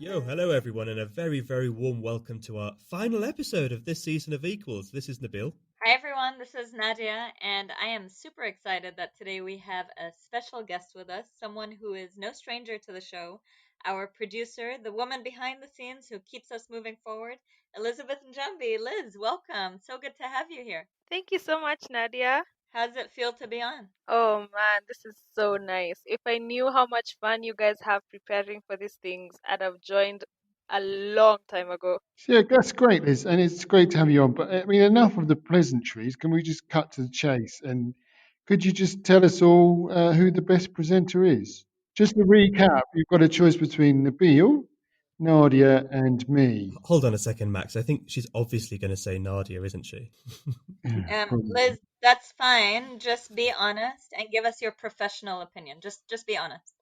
Yo, hello everyone, and a very, very warm welcome to our final episode of this season of Equals. This is Nabil. Hi everyone, this is Nadia, and I am super excited that today we have a special guest with us, someone who is no stranger to the show, our producer, the woman behind the scenes who keeps us moving forward, Elizabeth Njambi. Liz, welcome. So good to have you here. Thank you so much, Nadia. How does it feel to be on? Oh man, this is so nice. If I knew how much fun you guys have preparing for these things, I'd have joined a long time ago. Yeah, that's great, Liz, and it's great to have you on. But I mean, enough of the pleasantries. Can we just cut to the chase? And could you just tell us all who the best presenter is? Just to recap, you've got a choice between Nabil, Nadia, and me. Hold on a second, Max. I think she's obviously going to say Nadia, isn't she? Liz, that's fine. Just be honest and give us your professional opinion. Just be honest.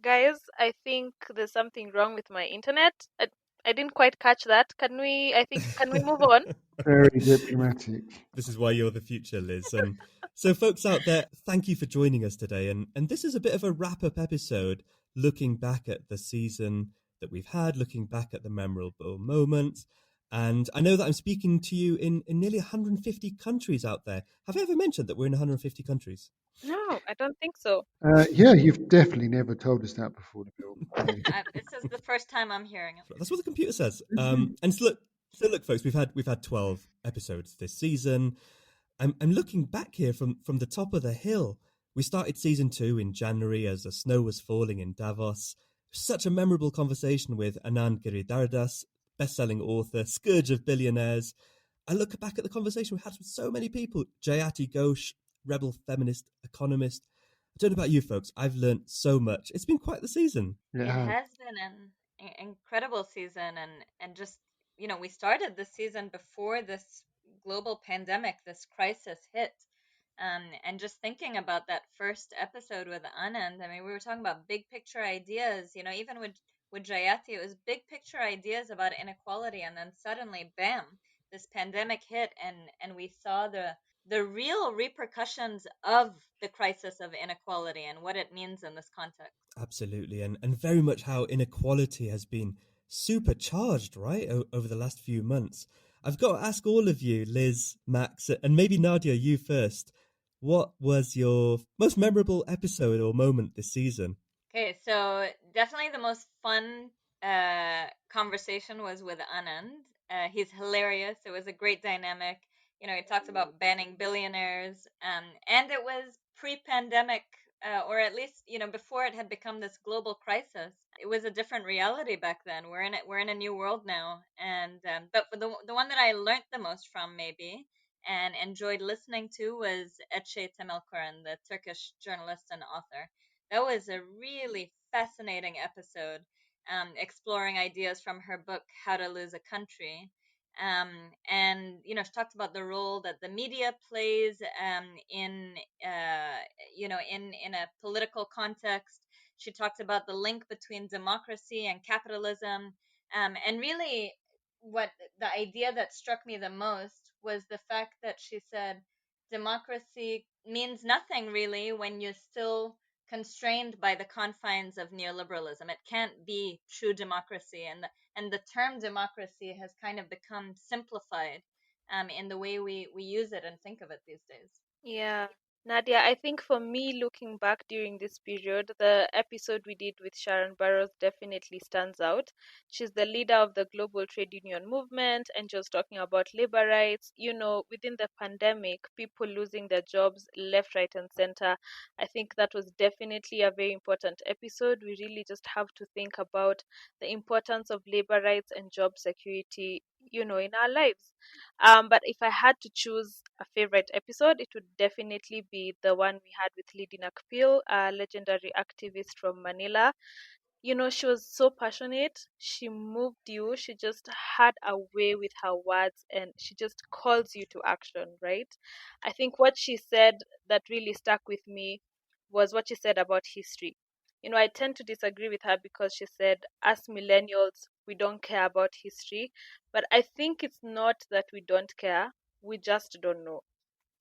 Guys, I think there's something wrong with my internet. I didn't quite catch that. Can we move on? Very diplomatic. This is why you're the future, Liz. And so, folks out there, thank you for joining us today. And this is a bit of a wrap-up episode, looking back at the season that we've had, looking back at the memorable moments. And I know that I'm speaking to you in nearly 150 countries out there. Have I ever mentioned that we're in 150 countries? No, I don't think so. Yeah, you've definitely never told us that before, Nabil. This is the first time I'm hearing it. That's what the computer says. And so look, folks, we've had 12 episodes this season. I'm looking back here from the top of the hill. We started season 2 in January as the snow was falling in Davos. Such a memorable conversation with Anand Giridharadas, best-selling author, scourge of billionaires. I look back at the conversation we had with so many people. Jayati Ghosh, rebel feminist economist. I don't know about you folks. I've learned so much. It's been quite the season. It has been an incredible season, and just we started this season before this global pandemic, this crisis hit, and just thinking about that first episode with Anand. I mean, we were talking about big picture ideas. Even with Jayati, it was big picture ideas about inequality, and then suddenly, bam, this pandemic hit, and we saw the real repercussions of the crisis of inequality and what it means in this context. Absolutely, and very much how inequality has been supercharged, right, over the last few months. I've got to ask all of you, Liz, Max, and maybe Nadia, you first. What was your most memorable episode or moment this season? Okay, so definitely the most fun conversation was with Anand. He's hilarious. It was a great dynamic. He talked about banning billionaires, and it was pre-pandemic, or at least before it had become this global crisis. It was a different reality back then. We're in it. We're in a new world now, and but for the one that I learned the most from, maybe, and enjoyed listening to, was Ece Temelkuran, the Turkish journalist and author. That was a really fascinating episode, exploring ideas from her book How to Lose a Country. And she talked about the role that the media plays in in a political context. She talked about the link between democracy and capitalism, and really, what the idea that struck me the most was the fact that she said democracy means nothing really when you're still constrained by the confines of neoliberalism. It can't be true democracy, and the term democracy has kind of become simplified in the way we use it and think of it these days. Yeah. Nadia, I think for me, looking back during this period, the episode we did with Sharon Burrows definitely stands out. She's the leader of the global trade union movement and just talking about labor rights. Within the pandemic, people losing their jobs left, right, and center. I think that was definitely a very important episode. We really just have to think about the importance of labor rights and job security, in our lives. But if I had to choose a favorite episode, it would definitely be the one we had with Lidy Nacpil, a legendary activist from Manila. She was so passionate. She moved you. She just had a way with her words and she just calls you to action, right? I think what she said that really stuck with me was what she said about history. I tend to disagree with her because she said, as millennials, we don't care about history. But I think it's not that we don't care, we just don't know.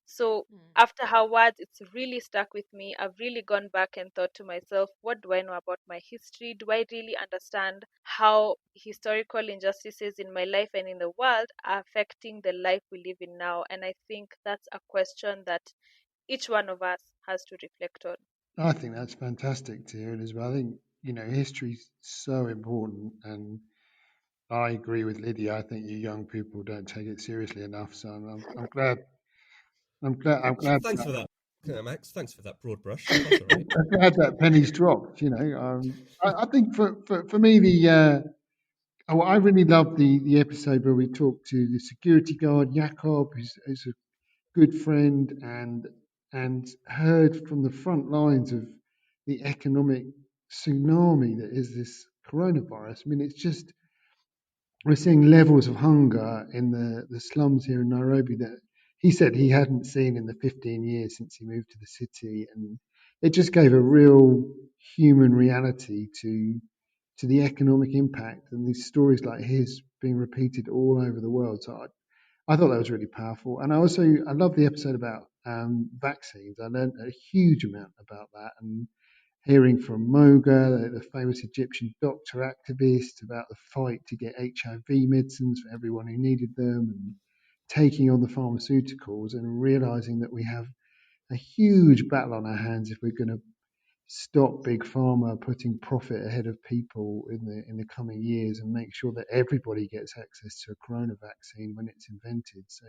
So Mm. after her words, it's really stuck with me. I've really gone back and thought to myself, what do I know about my history? Do I really understand how historical injustices in my life and in the world are affecting the life we live in now? And I think that's a question that each one of us has to reflect on. I think that's fantastic to hear it as well. I think, history's so important, and I agree with Lydia. I think you young people don't take it seriously enough. So I'm glad. I'm glad. Thanks for that, Max. Thanks for that broad brush. That's all right. I'm glad that penny's dropped. I think for me I really loved the episode where we talked to the security guard Jakob, who's a good friend, and heard from the front lines of the economic tsunami that is this coronavirus. I mean, it's just we're seeing levels of hunger in the slums here in Nairobi that he said he hadn't seen in the 15 years since he moved to the city, and it just gave a real human reality to the economic impact and these stories like his being repeated all over the world. So I thought that was really powerful, and I love the episode about vaccines. I learned a huge amount about that, and hearing from Moga, the famous Egyptian doctor activist, about the fight to get HIV medicines for everyone who needed them, and taking on the pharmaceuticals, and realizing that we have a huge battle on our hands if we're going to stop big pharma putting profit ahead of people in the coming years, and make sure that everybody gets access to a corona vaccine when it's invented. So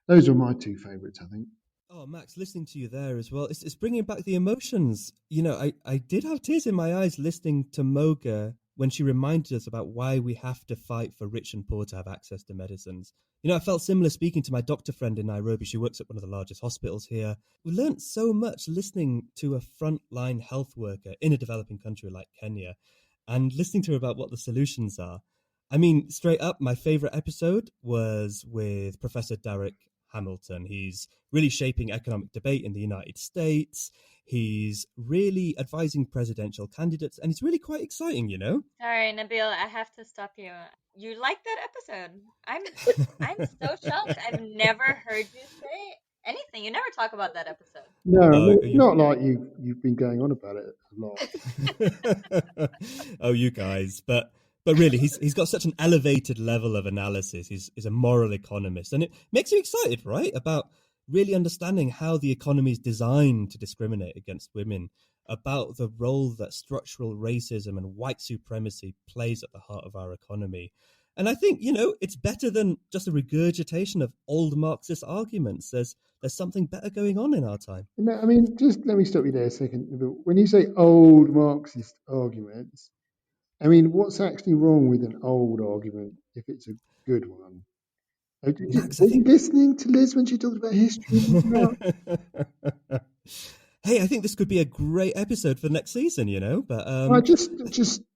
those were my two favourites, I think. Oh, Max, listening to you there as well, it's bringing back the emotions. I did have tears in my eyes listening to Moga when she reminded us about why we have to fight for rich and poor to have access to medicines. I felt similar speaking to my doctor friend in Nairobi. She works at one of the largest hospitals here. We learnt so much listening to a frontline health worker in a developing country like Kenya and listening to her about what the solutions are. I mean, straight up, my favorite episode was with Professor Derek Hamilton. He's really shaping economic debate in the United States. He's really advising presidential candidates, and it's really quite exciting, Sorry, Nabil, I have to stop you. You liked that episode. I'm so shocked. I've never heard you say anything. You never talk about that episode. No, Oh, not like you've been going on about it a lot. oh, you guys, but really, he's got such an elevated level of analysis. He's a moral economist, and it makes you excited, right? About really understanding how the economy is designed to discriminate against women, about the role that structural racism and white supremacy plays at the heart of our economy. And I think, it's better than just a regurgitation of old Marxist arguments. There's something better going on in our time. No, I mean, just let me stop you there a second. When you say old Marxist arguments, I mean, what's actually wrong with an old argument if it's a good one? Max, I Were you think. listening to Liz when she talked about history? Hey, I think this could be a great episode for next season, But Well, just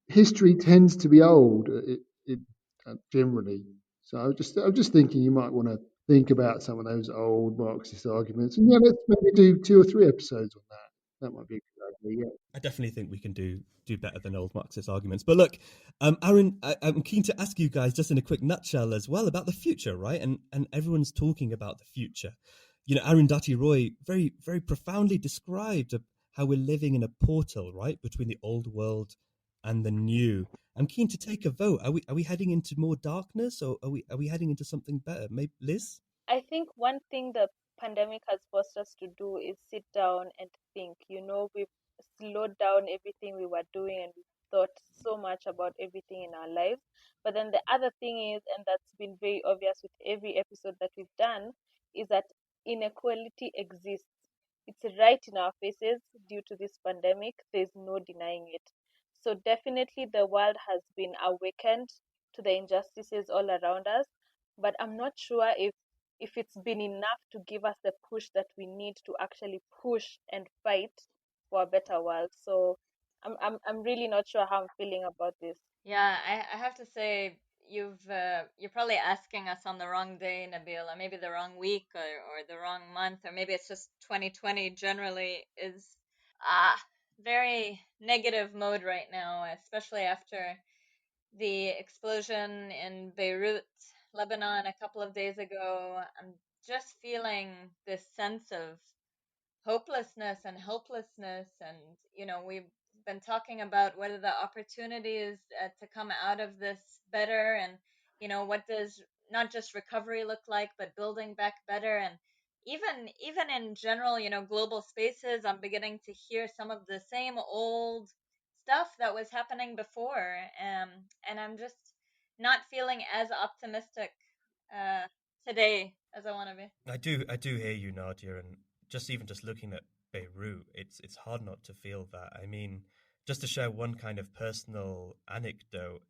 history tends to be old, generally. So I'm just thinking you might want to think about some of those old Marxist arguments, and yeah, let's maybe do 2 or 3 episodes on that. That might be a good idea. I definitely think we can do better than old Marxist arguments. But look, Aaron, I'm keen to ask you guys just in a quick nutshell as well about the future, right? And everyone's talking about the future. Arundhati Roy very, very profoundly described how we're living in a portal, right, between the old world and the new. I'm keen to take a vote. Are we heading into more darkness, or are we heading into something better? Maybe Liz? I think one thing the pandemic has forced us to do is sit down and think. We've slowed down everything we were doing and we've thought so much about everything in our lives. But then the other thing is, and that's been very obvious with every episode that we've done, is that inequality exists. It's right in our faces due to this pandemic. There's no denying it. So definitely the world has been awakened to the injustices all around us. But I'm not sure if it's been enough to give us the push that we need to actually push and fight for a better world. So I'm really not sure how I'm feeling about this. Yeah, I have to say you're probably asking us on the wrong day, Nabil, or maybe the wrong week or the wrong month, or maybe it's just 2020 generally is ah very negative mode right now, especially after the explosion in Beirut, Lebanon, a couple of days ago. just feeling this sense of hopelessness and helplessness. And we've been talking about what are the opportunities to come out of this better, and what does not just recovery look like, but building back better. And even in general, global spaces, I'm beginning to hear some of the same old stuff that was happening before. And I'm just not feeling as optimistic uh, today as I want to be. I do hear you, Nadia, and just looking at Beirut, it's hard not to feel that. I mean, just to share one kind of personal anecdote,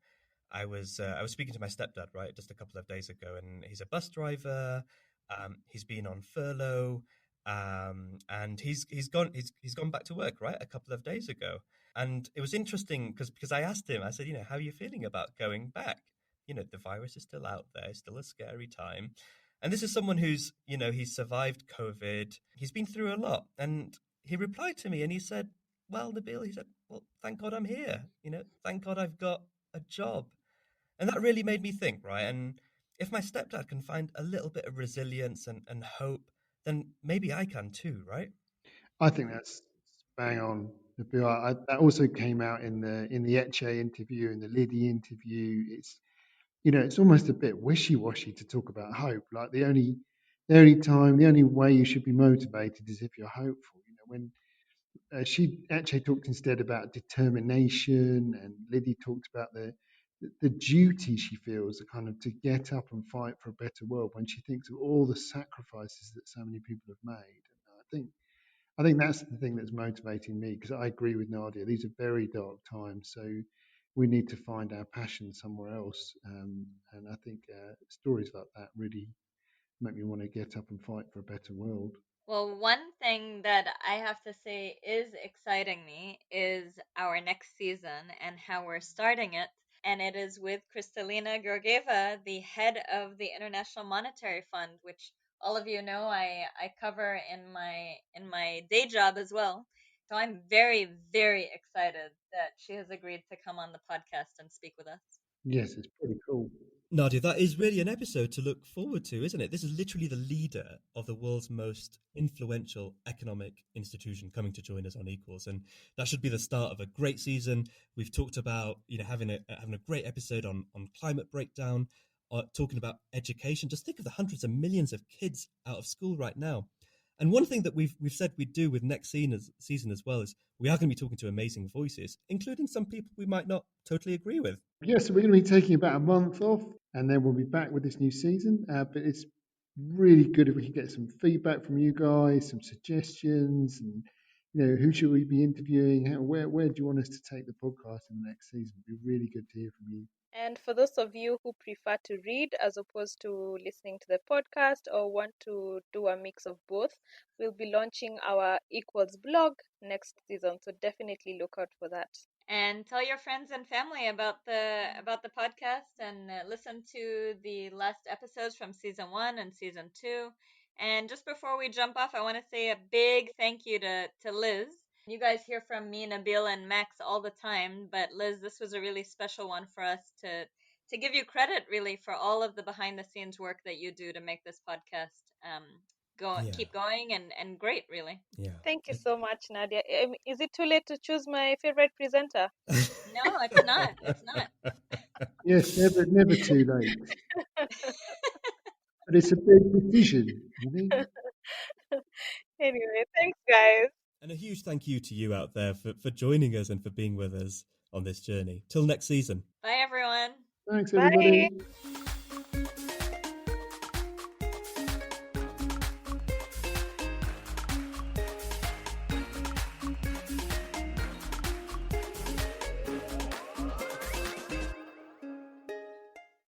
I was speaking to my stepdad, right, just a couple of days ago, and he's a bus driver. He's been on furlough, and he's gone back to work, right, a couple of days ago. And it was interesting because I asked him, I said, how are you feeling about going back? The virus is still out there, it's still a scary time. And this is someone who's, he's survived COVID. He's been through a lot. And he replied to me and he said, well, Nabil, he said, well, thank God I'm here. Thank God I've got a job. And that really made me think, right? And if my stepdad can find a little bit of resilience and hope, then maybe I can too, right? I think that's bang on. Nabil. That also came out in the Etche interview and the Lidy interview. It's almost a bit wishy-washy to talk about hope. Like the only way you should be motivated is if you're hopeful. When she actually talked instead about determination, and Lidy talked about the duty she feels, kind of to get up and fight for a better world when she thinks of all the sacrifices that so many people have made. And I think that's the thing that's motivating me, because I agree with Nadia. These are very dark times, so we need to find our passion somewhere else. And I think stories like that really make me want to get up and fight for a better world. Well, one thing that I have to say is exciting me is our next season and how we're starting it. And it is with Kristalina Georgieva, the head of the International Monetary Fund, which all of you know I cover in my day job as well. So I'm very, very excited that she has agreed to come on the podcast and speak with us. Yes, it's pretty cool. Nadia, that is really an episode to look forward to, isn't it? This is literally the leader of the world's most influential economic institution coming to join us on Equals, and that should be the start of a great season. We've talked about having a great episode on climate breakdown, talking about education. Just think of the hundreds of millions of kids out of school right now. And one thing that we've said we'd do with next season as well is we are going to be talking to amazing voices, including some people we might not totally agree with. Yes, so we're going to be taking about a month off, and then we'll be back with this new season. But it's really good if we can get some feedback from you guys, some suggestions, and who should we be interviewing? Where do you want us to take the podcast in the next season? It'd be really good to hear from you. And for those of you who prefer to read as opposed to listening to the podcast, or want to do a mix of both, we'll be launching our Equals blog next season. So definitely look out for that. And tell your friends and family about the podcast, and listen to the last episodes from season 1 and season 2. And just before we jump off, I want to say a big thank you to Liz. You guys hear from me, Nabil, and Max all the time, but Liz, this was a really special one for us to give you credit, really, for all of the behind the scenes work that you do to make this podcast keep going, and great, really. Yeah. Thank you so much, Nadia. Is it too late to choose my favorite presenter? No, it's not. It's not. Yes, never too late. But it's a big decision, Anyway, thanks, guys. And a huge thank you to you out there for joining us and for being with us on this journey. Till next season. Bye, everyone. Thanks, Bye. everybody.